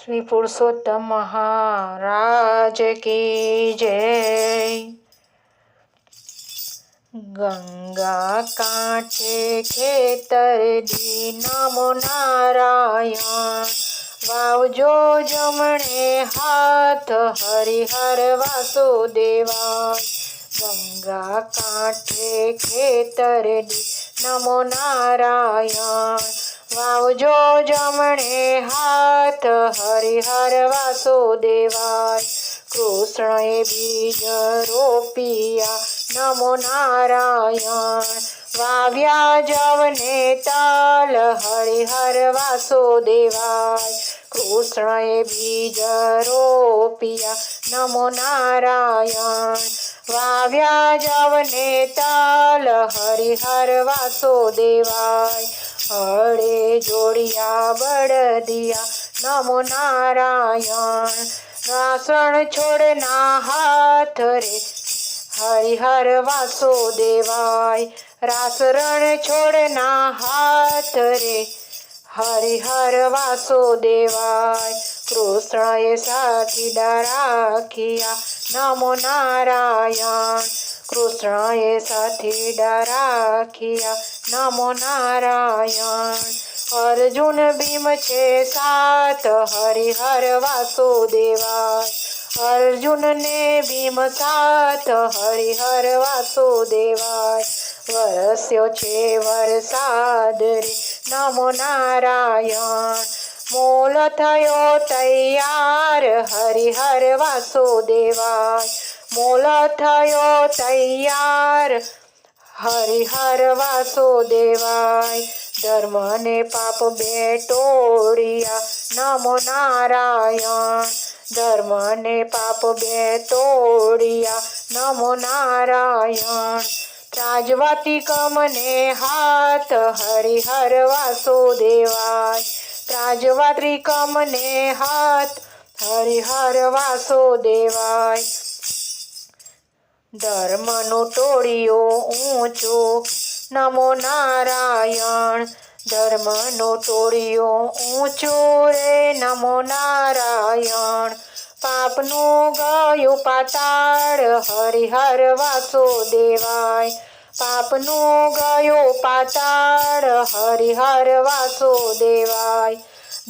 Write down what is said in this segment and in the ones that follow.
श्री पुरुषोत्तम महाराज की जय। गंगा कांठे खेतर दी नमो नारायण, वावजो जमणे हाथ हरिहर वासुदेवाय। गंगा कांठे खेतर दी नमो नारायण, वावजो जमणे हाथ हरिहर वासुदेवाय। कृष्णए बीज रोपिया नमो नारायण, वाव्या जवने ताल हरिहर वासुदेवाय। कृष्णए बीज रोपिया नमो नारायण, वाव्या जवने ताल हरिहर वासुदेवाय। हळे जोड़िया बड़दिया नमो नारायण, रासण छोड़ना हाथ रे हरिहर वासुदेवाय। रासरण छोड़ना हाथ रे हरिहर वासुदेवाय। कृष्णए साथीदा राखिया नमो नारायण, कृष्णए साथीदा राखिया नमो नारायण। अर्जुन भीम छे साथ हरिहर वासुदेवाय। अर्जुन ने भीम साथ हरिहर वासुदेवाय। वरस्यो छे वरसाद रे नमो नारायण, मोल थयो तैयार हरिहर वासुदेवाय। मोल थयो तैयार हरिहर वासुदेवाय। धर्म ने पाप बेटोड़िया नमो नारायण, धर्म ने पाप बेटोड़िया नमो नारायण। त्राजवाती कमने हाथ हरिहर वासुदेवाय। त्राजवाती कमने हाथ हरिहर वासुदेवाय। धर्मनो टोळियो ऊंचो नमो नारायण, धर्मनो टोळियो ऊंचो रे नमो नारायण। पापनो गयो पाताळ हरिहर वासुदेवाय। पापनो गयो पाताळ हरिहर वासुदेवाय।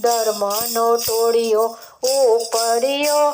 धर्मनो टोळियो उपड़ियो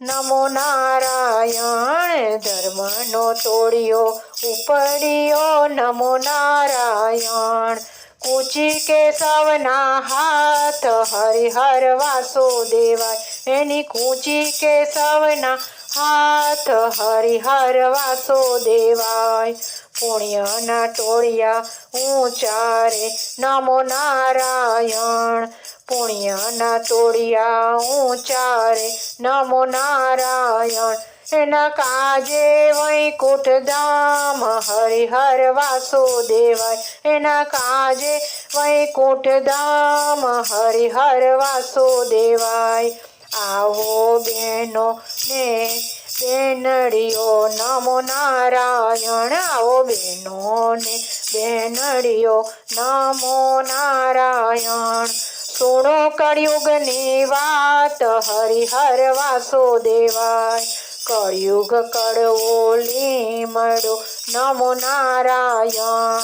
नमो नारायण, धर्मनो टोळियो उपड़ियो नमो नारायण। कूची केशवना हाथ हरिहर वासुदेवाय। एनी कूची केशवना हाथ हरिहर वासुदेवाय। पुण्यना टोळिया ऊंचा रे नमो नारायण, पुण्यना टोळिया ऊंचा रे नमो नारायण। एना काजे वैकुंठ धाम हरिहर वासुदेवाय। एना काजे वैकुंठ धाम हरिहर वासुदेवाय। आवो बेनो ने बेनड़ियो नमो नारायण, आवो बेनो ने बेनड़ियो नमो नारायण। सुनो कलयुगनी वात हरिहर वासुदेवाय। कलयुग कड़वो लीमड़ो नमो नारायण,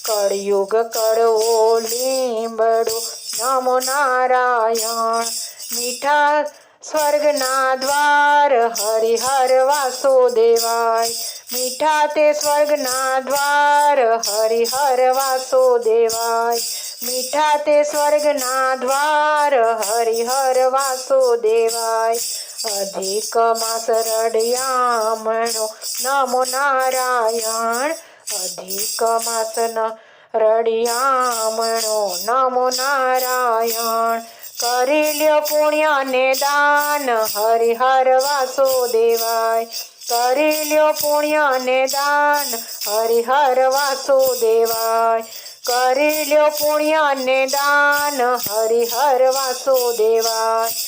कलयुग कड़वो लीमड़ो नमो नारायण। मीठा स्वर्गना द्वार हरिहर वासुदेवाय। मीठा ते स्वर्गना द्वार हरिहर वासुदेवाय। मीठा ते स्वर्गना द्वार हरिहर वासुदेवाय। अधिक मास रड़ियामणो नमो नारायण, अधिक मास न रड़ियामणो नमो नारायण। करी ल्यो पुण्य ने दान हरिहर वासुदेवाय। करी ल्यो पुण्य ने दान हरिहर वासुदेवाय। करी ल्यो पुण्य ने दान हरिहर वासुदेवाय।